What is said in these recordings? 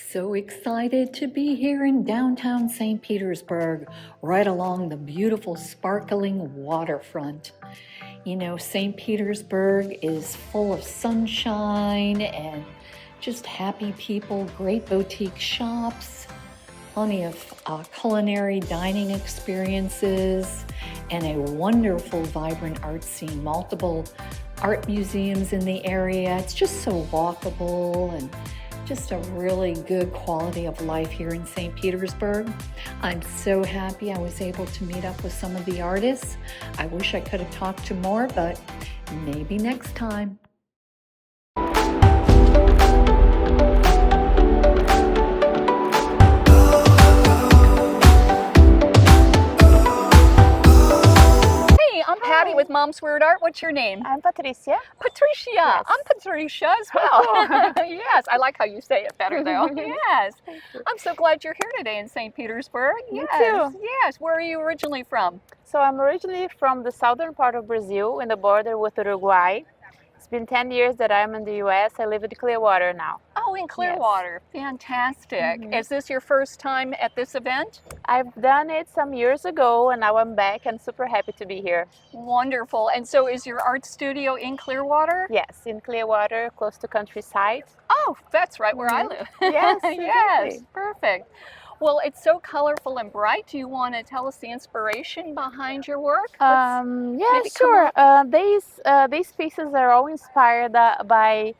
So excited to be here in downtown St. Petersburg, right along the beautiful sparkling waterfront. You know, St. Petersburg is full of sunshine and just happy people, great boutique shops, plenty of culinary dining experiences, and a wonderful, vibrant art scene. Multiple art museums in the area. It's just so walkable and just a really good quality of life here in St. Petersburg. I'm so happy I was able to meet up with some of the artists. I wish I could have talked to more, but maybe next time. Patty with Mom's Weird Art. What's your name? I'm Patricia. Patricia. Yes. I'm Patricia as well. Yes, I like how you say it better though. Yes. I'm so glad you're here today in St. Petersburg. Me Yes. too. Yes. Where are you originally from? So I'm originally from the southern part of Brazil in the border with Uruguay. It's been 10 years that I'm in the US. I live in Clearwater now. Oh, in Clearwater. Yes. Fantastic. Mm-hmm. Is this your first time at this event? I've done it some years ago and now I'm back and super happy to be here. Wonderful. And so is your art studio in Clearwater? Yes, in Clearwater, close to Countryside. Oh, that's right where I live. Yes, yes, exactly. perfect. Well, it's so colorful and bright. Do you want to tell us the inspiration behind your work? Yeah, sure. These pieces are all inspired by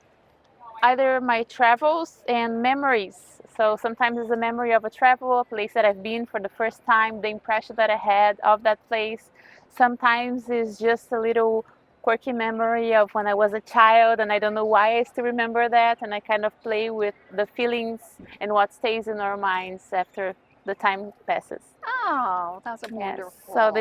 either my travels and memories. So sometimes it's a memory of a travel, a place that I've been for the first time, the impression that I had of that place. Sometimes it's just a little quirky memory of when I was a child and I don't know why I still remember that, and I kind of play with the feelings and what stays in our minds after the time passes. Oh, that's wonderful. Yes. So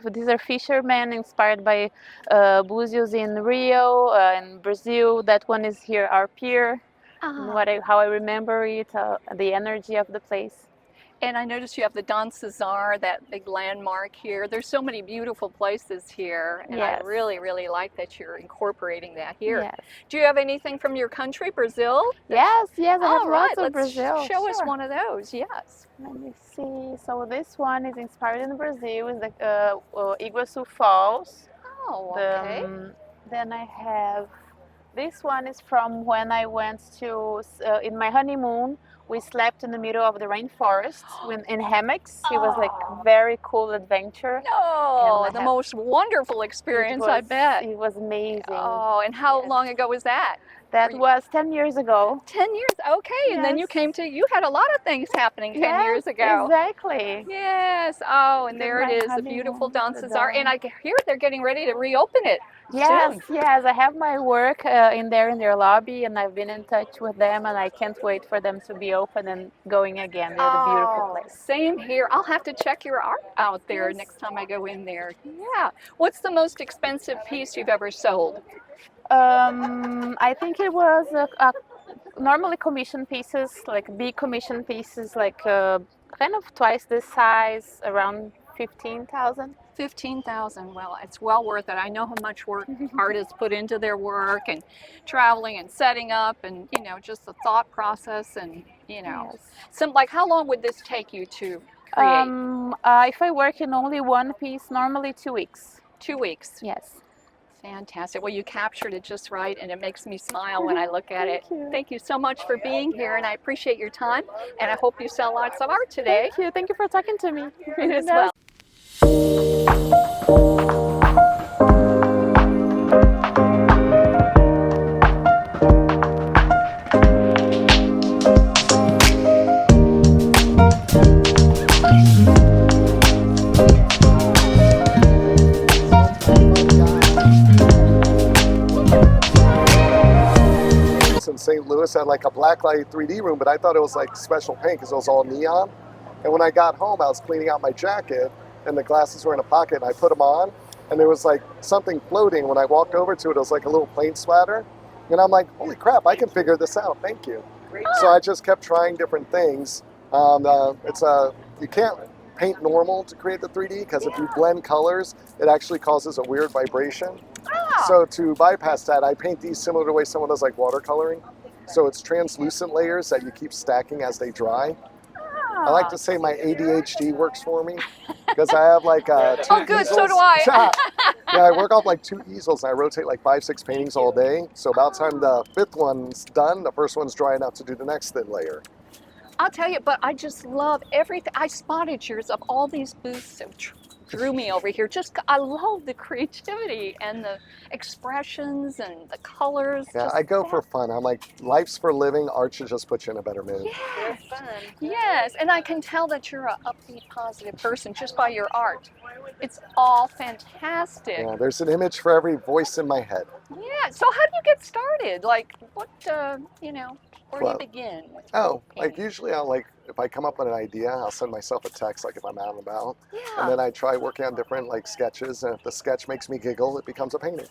these are fishermen inspired by Búzios in Rio and Brazil. That one is here, our pier. How I remember it, the energy of the place. And I noticed you have the Don Cesar, that big landmark here. There's so many beautiful places here, and yes. I really, really like that you're incorporating that here. Yes. Do you have anything from your country, Brazil? Yes, I have lots of Let's Brazil. Show us one of those, yes. Let me see. So this one is inspired in Brazil, is the Iguaçu Falls. Oh, okay. Then I have, this one is from when I went to, in my honeymoon, we slept in the middle of the rainforest in hammocks. It was like a very cool adventure. Oh, the most wonderful experience, I bet. It was amazing. Oh, and how long ago was that? That was 10 years ago. 10 years, okay. Yes. And then you had a lot of things happening 10 years ago. Exactly. Yes. Oh, and there it is, the beautiful Don Cesar. And I hear they're getting ready to reopen it. Yes, soon. Yes. I have my work in their lobby, and I've been in touch with them, and I can't wait for them to be open and going again. They're a beautiful place. Same here. I'll have to check your art out there next time I go in there. Yeah. What's the most expensive piece you've ever sold? I think it was normally commission pieces, like big commission pieces, like kind of twice this size, around 15,000. 15,000. Well, it's well worth it. I know how much work artists put into their work, and traveling and setting up, and just the thought process, and some, like, how long would this take you to create? If I work in only one piece, normally 2 weeks. 2 weeks. Yes. Fantastic. Well, you captured it just right, and it makes me smile when I look at it. You. Thank you so much for being here, and I appreciate your time, and I hope you sell lots of art today. Thank you. Thank you for talking to me. As well. St. Louis had like a blacklight 3D room, but I thought it was like special paint because it was all neon. And when I got home, I was cleaning out my jacket and the glasses were in a pocket, and I put them on and there was like something floating. When I walked over to it, it was like a little paint splatter. And I'm like, holy crap, I can figure this out. Thank you. So I just kept trying different things. You can't paint normal to create the 3D because if you blend colors, it actually causes a weird vibration. So to bypass that, I paint these similar to the way someone does like watercoloring. So it's translucent layers that you keep stacking as they dry. I like to say my ADHD works for me because I have like 2 Oh, good. easels. So do I. Yeah, I work off like 2 easels and I rotate like 5, 6 paintings all day. So about the time the 5th one's done, the first one's dry enough to do the next thin layer. I'll tell you, but I just love everything. I spotted yours of all these booths that drew me over here. I love the creativity and the expressions and the colors. Yeah, I go for fun. I'm like, life's for living, art should just put you in a better mood. Yes, yes, and I can tell that you're an upbeat, positive person just by your art. It's all fantastic. Yeah, there's an image for every voice in my head. Yeah, so how do you get started? Like, what, where do you begin? Like usually I'll if I come up with an idea, I'll send myself a text like if I'm out and about. Yeah. And then I try working on different like sketches, and if the sketch makes me giggle, it becomes a painting.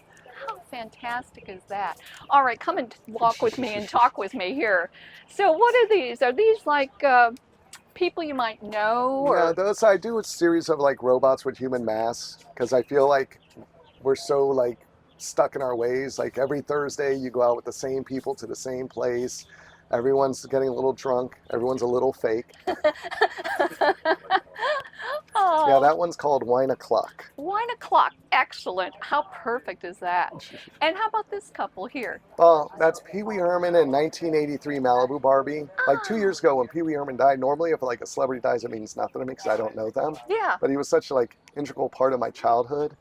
How fantastic is that? All right, come and walk with me and talk with me here. So what are these? Are these like people you might know? Or? Yeah, those I do a series of like robots with human masks because I feel like we're so like stuck in our ways. Like every Thursday you go out with the same people to the same place. Everyone's getting a little drunk. Everyone's a little fake. Oh. Yeah, that one's called Wine O'Clock. Wine O'Clock. Excellent. How perfect is that? And how about this couple here? Well, that's Pee Wee Herman in 1983 Malibu Barbie. Like 2 years ago when Pee Wee Herman died, normally if like a celebrity dies, it means nothing to me because I don't know them. Yeah. But he was such like integral part of my childhood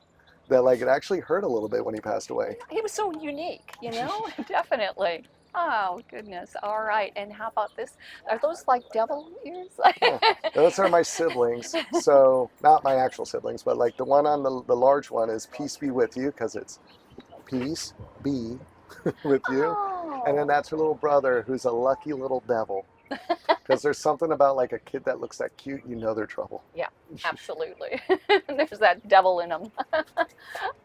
that like it actually hurt a little bit when he passed away. He was so unique, Definitely. Oh, goodness. All right. And how about this? Are those like devil ears? Yeah, those are my siblings. So not my actual siblings, but like the one on the large one is Peace Be With You because it's peace be with you. Oh. And then that's her little brother who's a lucky little devil. Because there's something about like a kid that looks that cute, they're trouble. Yeah, absolutely. There's that devil in them.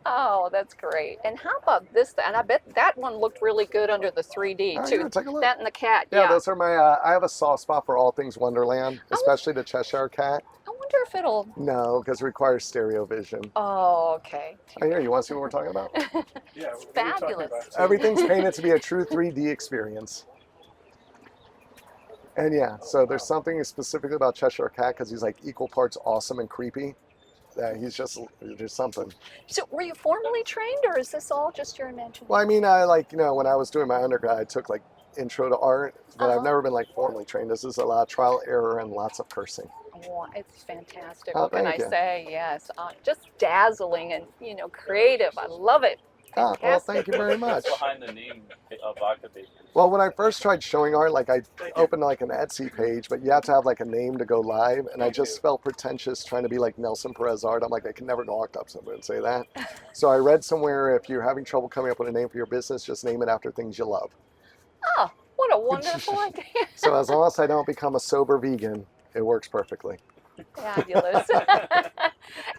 Oh, that's great. And how about this? And I bet that one looked really good under the 3D too. Yeah, take a look. That and the cat. Yeah, those are my, I have a soft spot for all things Wonderland, especially the Cheshire Cat. I wonder if it'll... No, because it requires stereo vision. Oh, okay. Oh, here, you want to see what we're talking about? Yeah, It's fabulous. Everything's painted to be a true 3D experience. And yeah, so there's something specifically about Cheshire Cat because he's like equal parts awesome and creepy. He's just, there's something. So were you formally trained or is this all just your imagination? Well, I mean, when I was doing my undergrad, I took like intro to art, but I've never been like formally trained. This is a lot of trial, error, and lots of cursing. Oh, it's fantastic. Oh, what can I thank you. say? Yes, just dazzling and, creative. I love it. Ah, well, thank you very much. What's behind the name of Vodka Baker? Well, when I first tried showing art, like I opened like an Etsy page, but you have to have like a name to go live, and I just felt pretentious trying to be like Nelson Perez art. I'm like, I can never walk up to someone and say that. So I read somewhere, if you're having trouble coming up with a name for your business, just name it after things you love. Oh, what a wonderful idea. So as long as I don't become a sober vegan, it works perfectly. Fabulous.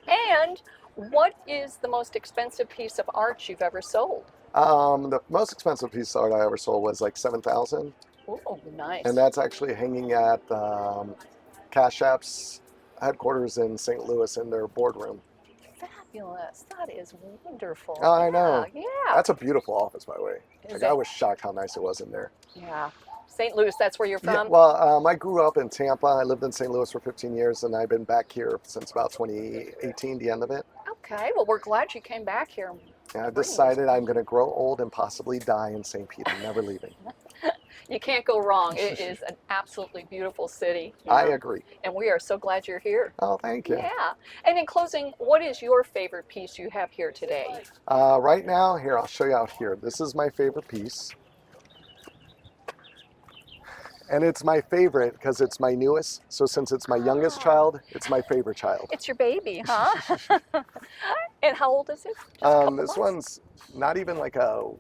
And what is the most expensive piece of art you've ever sold? The most expensive piece of art I ever sold was like $7,000. Oh, nice. And that's actually hanging at Cash App's headquarters in St. Louis in their boardroom. Fabulous. That is wonderful. Oh, I know. Yeah. That's a beautiful office, by the way. Is Like, I it? was shocked how nice it was in there. Yeah. St. Louis, that's where you're Yeah, from? well, I grew up in Tampa. I lived in St. Louis for 15 years, and I've been back here since about 2018, the end of it. Okay. Well, we're glad you came back here. And I've decided I'm going to grow old and possibly die in St. Pete. I'm never leaving. You can't go wrong. It is an absolutely beautiful city. I agree. And we are so glad you're here. Oh, thank you. Yeah. And in closing, what is your favorite piece you have here today? Right now, here, I'll show you out here. This is my favorite piece. And it's my favorite because it's my newest. So since it's my youngest child, it's my favorite child. It's your baby, huh? And how old is it? Just a couple This months? one's not even like about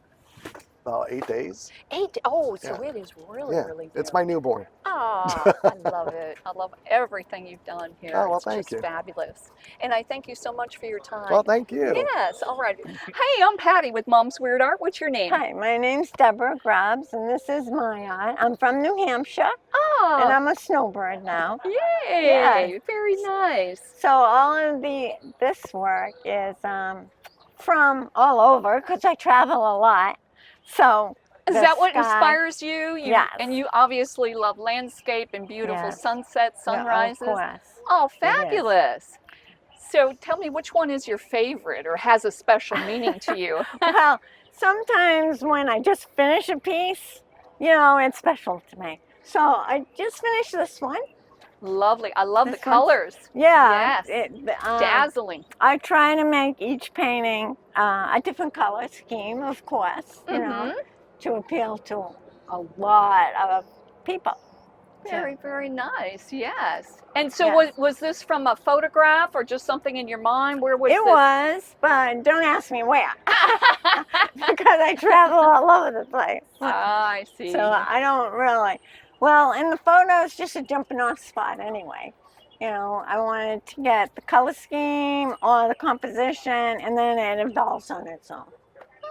8 days. 8. Oh, so Yeah. it is really, Yeah, really it's my newborn. Oh, I love it. I love everything you've done here. Oh, well, it's thank just you. fabulous. And I thank you so much for your time. Well, thank you. Yes, all right. Hey, I'm Patty with Mom's Weird Art. What's your name? Hi, my name's Debra Grubbs, and this is my art. I'm from New Hampshire, Oh, and I'm a snowbird now. yay! Yeah. Very nice. So all of this work is from all over, because I travel a lot. So Is the that what sky. inspires you? Yes. And you obviously love landscape and beautiful Yes. sunsets, sunrises. Of course. Oh, It is. fabulous. So tell me, which one is your favorite or has a special meaning to you? Well, sometimes when I just finish a piece, it's special to me. So I just finished this one. Lovely. I love the This one's- colors. Yeah. Yes. Dazzling. I try to make each painting a different color scheme, of course, to appeal to a lot of people. Very, very nice. Yes. And so Yes. was this from a photograph or just something in your mind? Where was It this? was, but don't ask me where, because I travel all over the place. I see. So I don't really. Well, in the photo, it's just a jumping off spot anyway. I wanted to get the color scheme or the composition, and then it evolves on its own.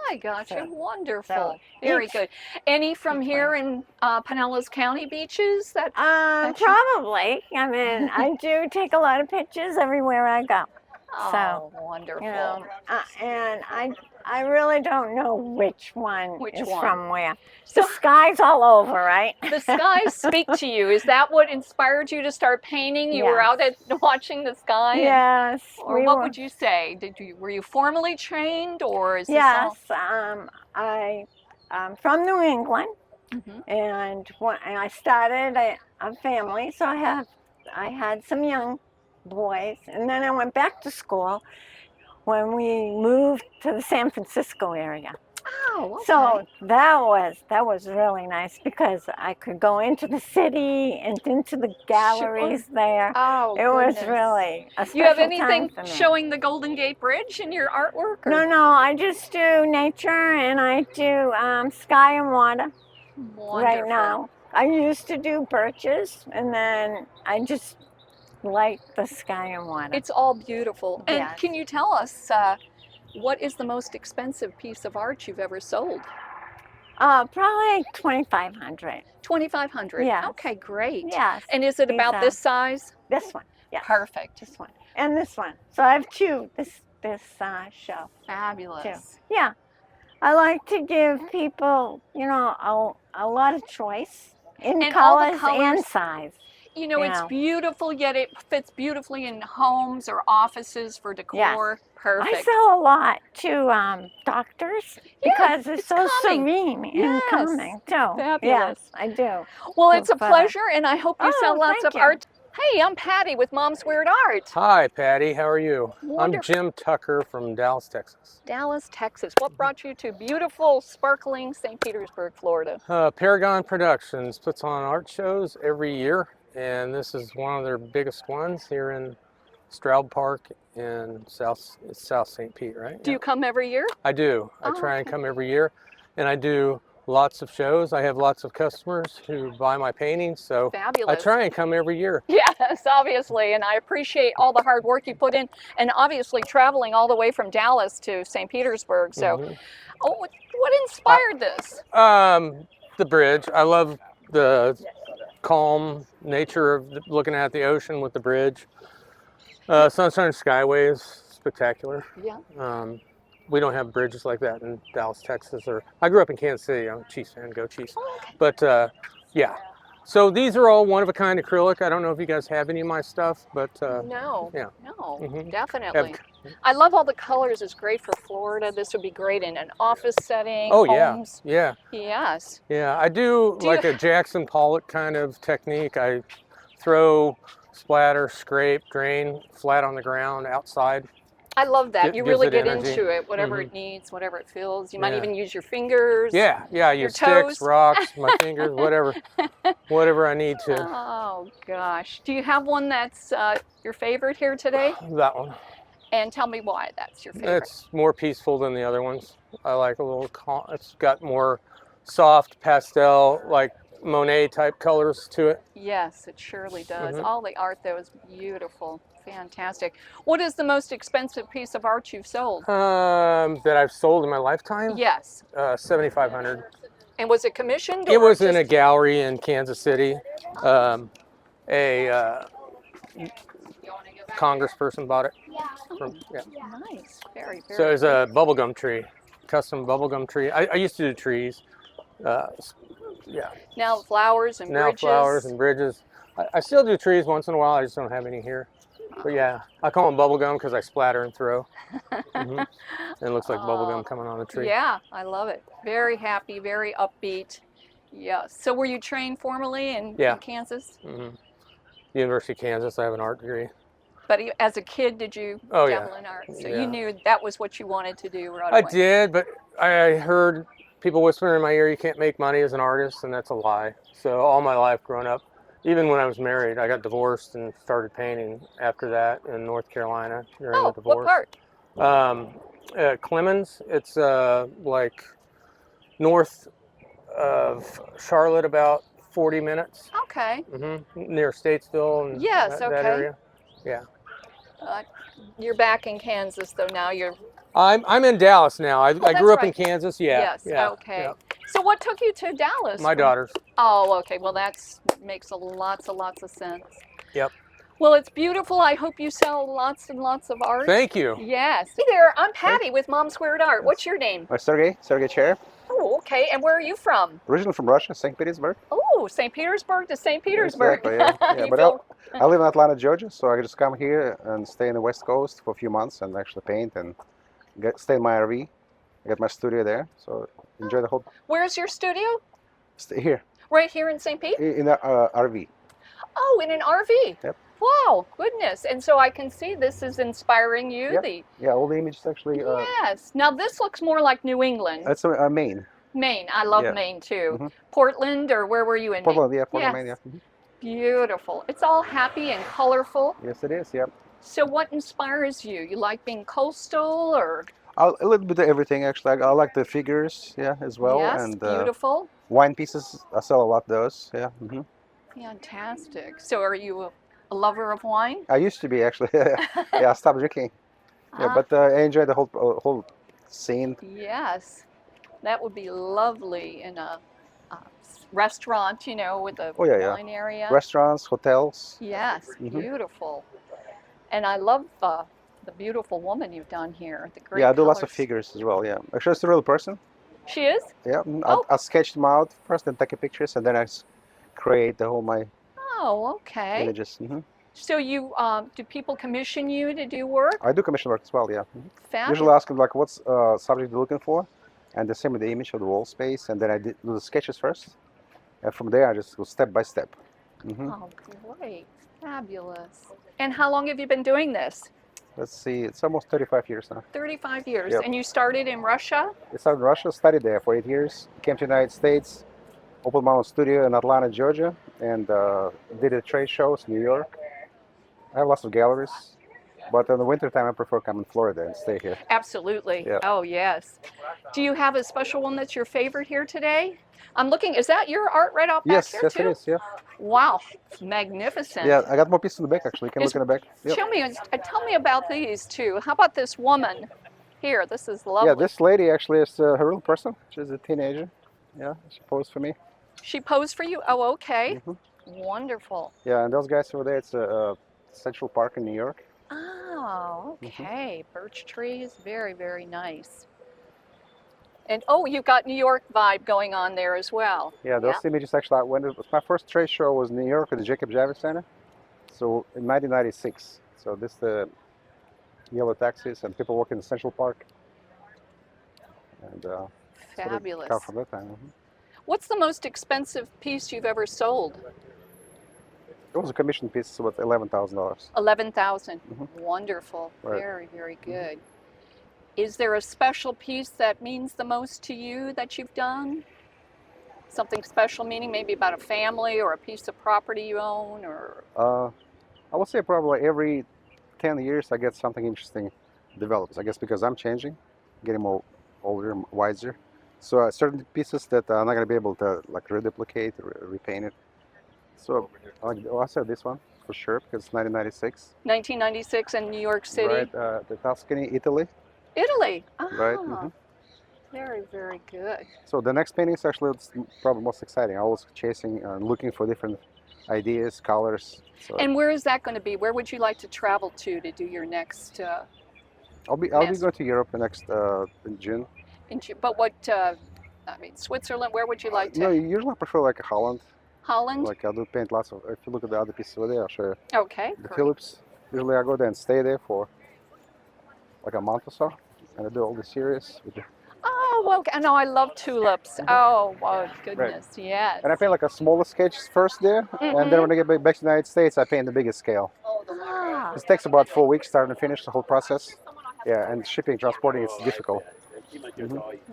I gotcha. So- Wonderful. so Very each- good. Any from each here in Pinellas County beaches? That Probably. I mean, I do take a lot of pictures everywhere I go. oh, wonderful. And I really don't know which one Which is one? from where. So- The sky's all over, right? The skies speak to you. Is that what inspired you to start painting? You were Yes. out at watching the sky? Yes. Or what would you say? Were you formally trained, or is this Yes. all? I'm from New England, and I started a family, so I had some young boys, and then I went back to school when we moved to the San Francisco area. Oh, okay. So that was really nice because I could go into the city and into the galleries there. Oh, It was goodness. really a special You have time anything for me. showing the Golden Gate Bridge in your artwork? Or? No, I just do nature and I do sky and water right Wonderful. now. I used to do birches, and then I just like the sky and water. It's all beautiful. And Yes. can you tell us what is the most expensive piece of art you've ever sold? Probably 2,500. 2,500. Yes. Okay, great. Yes. And is it These about are- this size? This one. Yes. Perfect. This one and this one. So I have two. This show. Fabulous. Yeah. I like to give people, a lot of choice in And all the colors colors- and size. You know, it's Yeah. beautiful, yet it fits beautifully in homes or offices for decor. Perfect. I sell a lot to doctors because it's so calming. serene Yes. and calming too. Fabulous. Yes, I do. Well, it's a But- pleasure, and I hope you Oh, sell lots thank of you. art. Hey, I'm Patty with Mom's Weird Art. Hi, Patty. How are you? Wonderful. I'm Jim Tucker from Dallas, Texas. Dallas, Texas. What brought you to beautiful, sparkling St. Petersburg, Florida? Paragon Productions puts on art shows every year, and this is one of their biggest ones here in Stroud Park in South St. Pete, right? Do you come every year? I do. I Oh, try and okay. come every year, and I do lots of shows. I have lots of customers who buy my paintings, so Fabulous. I try and come every year. Yes, obviously, and I appreciate all the hard work you put in, and obviously traveling all the way from Dallas to St. Petersburg. So, Mhm. what inspired this? The bridge. I love the calm nature of looking at the ocean with the bridge. Sunshine Skyways, spectacular. Yeah. We don't have bridges like that in Dallas, Texas. Or I grew up in Kansas City. I'm a Chiefs fan. Go Chiefs. Oh, okay. But yeah. So these are all one-of-a-kind acrylic. I don't know if you guys have any of my stuff, but No. yeah. No. Mhm. Definitely. I love all the colors. It's great for Florida. This would be great in an office setting. Oh homes. yeah. Yes. Yeah. I do Do you like a Jackson Pollock kind of technique. I throw, splatter, scrape, drain flat on the ground outside. I love that. Gives You really it get energy. into it, whatever Mhm. it needs, whatever it feels. You might Yeah. even use your fingers. Yeah. I Your use sticks, toes. rocks, my fingers, whatever I need to. Oh gosh. Do you have one that's your favorite here today? That one. And tell me why that's your favorite. It's more peaceful than the other ones. I like a little calm. It's got more soft pastel, like Monet type colors to it. Yes, it surely does. Mhm. All the art though is beautiful. Fantastic. What is the most expensive piece of art you've sold? That I've sold in my lifetime. Yes. 7,500. And was it commissioned? It or was in a just- gallery in Kansas City. Congressperson bought it. Yeah. Nice. Very, very So it's a bubblegum tree, custom bubblegum tree. I used to do trees, Yeah. Now flowers and Now bridges. flowers and bridges. I still do trees once in a while. I just don't have any here. But yeah, I call them bubble gum because I splatter and throw. And it looks like bubble gum coming on the tree. Yeah, I love it. Very happy, very upbeat. Yeah. So were you trained formally in Kansas? University of Kansas. I have an art degree. But as a kid, did you dabble in art? So you knew that was what you wanted to do right away. I did, but I heard people whispering in my ear, you can't make money as an artist, and that's a lie. So all my life growing up, even when I was married, I got divorced and started painting after that in North Carolina during the divorce. What part? Clemens. It's like north of Charlotte, about 40 minutes. Okay. Near Statesville and that area. Yeah. You're back in Kansas, though. Now you're. I'm in Dallas now. I grew up in Kansas. Yeah. Yes. Okay. Yeah. So what took you to Dallas? My daughters. Oh, okay. Well, that makes lots of sense. Yep. Well, it's beautiful. I hope you sell lots and lots of art. Thank you. Yes. Hey there. I'm Patty with Mom Squared Art. What's your name? Sergey Cherep. Oh, okay. And where are you from? Originally from Russia, St. Petersburg. Oh, St. Petersburg to St. Petersburg. Exactly, yeah. But I live in Atlanta, Georgia, so I just come here and stay in the West Coast for a few months and actually paint and stay in my RV. I got my studio there, so enjoy the whole. Where's your studio? Stay here. Right here in St. Pete? In the RV. Oh, in an RV? Yep. Wow, goodness. And so I can see this is inspiring you. Yep. Yeah, all the images actually. Yes. Now this looks more like New England. That's Maine. Maine. I love Maine too. Portland, or where were you in Portland, Maine? yeah, Portland, Maine, yeah. Beautiful. It's all happy and colorful. Yes, it is, yeah. So what inspires you? You like being coastal, or? A little bit of everything, actually. I like the figures, as well. Yes, and, beautiful. Wine pieces, I sell a lot of those, yeah. Fantastic. So are you a lover of wine? I used to be, actually. Yeah, I stopped drinking. Yeah, but I enjoy the whole scene. Yes, that would be lovely in a restaurant, with a wine area. Restaurants, hotels. Yes, beautiful. And I love the beautiful woman you've done here. The great I do colors. lots of figures as well, yeah. Actually, it's a real person. She is? Yeah, I sketch them out first, then take pictures, and then I create the whole okay. images. So you, do people commission you to do work? I do commission work as well, yeah. Fabulous. Usually ask them, like, what's subject they're looking for, and they send me the image of the wall space, and then I do the sketches first. And from there, I just go step by step. Oh, great. Fabulous. And how long have you been doing this? Let's see, it's almost 35 years now. 35 years. Yep. And you started in Russia? I started in Russia, studied there for 8 years, came to the United States, opened my own studio in Atlanta, Georgia, and did the trade shows in New York. I have lots of galleries, but in the wintertime, I prefer coming to Florida and stay here. Absolutely. Yep. Oh, yes. Do you have a special one that's your favorite here today? I'm looking, is that your art right off back here, yes, too? it is, yeah. Wow, magnificent. Yeah, I got more pieces in the back, actually. You can look in the back. Yep. Tell me about these two. How about this woman here? This is lovely. Yeah, this lady actually is a real person. She's a teenager. Yeah, she posed for me. She posed for you? Oh, okay. Wonderful. Yeah, and those guys over there, it's Central Park in New York. Oh, okay. Birch trees, very, very nice. And you've got New York vibe going on there as well. Yeah, those images actually, my first trade show was in New York at the Jacob Javits Center. So in 1996. So this the yellow taxis and people working in Central Park. And fabulous. Come from that time. What's the most expensive piece you've ever sold? It was a commission piece, so it's $11,000. $11,000. Wonderful. Right. Very, very good. Is there a special piece that means the most to you that you've done? Something special, meaning maybe about a family or a piece of property you own, or? I would say probably every 10 years I get something interesting develops. I guess because I'm changing, getting more older, wiser. So certain pieces that I'm not going to be able to reduplicate or repaint it. So I said this one for sure because it's 1996. 1996 in New York City. Right, the Tuscany, Italy. Italy. Right. Very, very good. So the next painting is actually probably most exciting. I was chasing and looking for different ideas, colors. So and where is that going to be? Where would you like to travel to do your next? I'll be going to Europe next in June. But what I mean, Switzerland, where would you like No, to? usually I prefer like Holland. Holland? Like I do paint lots of. If you look at the other pieces over there, I'll show you. Okay, The great. tulips. Usually I go there and stay there for like a month or so, and I do all the series. Oh, well, I know I love tulips. Oh, goodness, yes. And I paint like a smaller sketch first there, and then when I get back to the United States, I paint the bigger scale. Ah, It takes about 4 weeks, start and finish the whole process. Yeah, and shipping, transporting, it's difficult.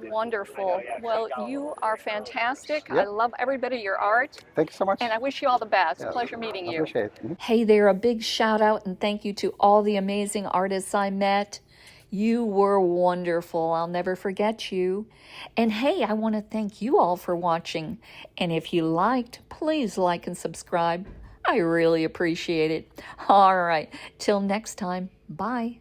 wonderful. Well, you are fantastic. I Yep. love every bit of your art, Thank you so much. and I wish you all the best. Yeah, Pleasure meeting I you. appreciate it. Mhm. Hey there, a big shout out and thank you to all the amazing artists I met. You were wonderful. I'll never forget you. And hey, I want to thank you all for watching. And if you liked, please like and subscribe. I really appreciate it. All right, till next time, bye.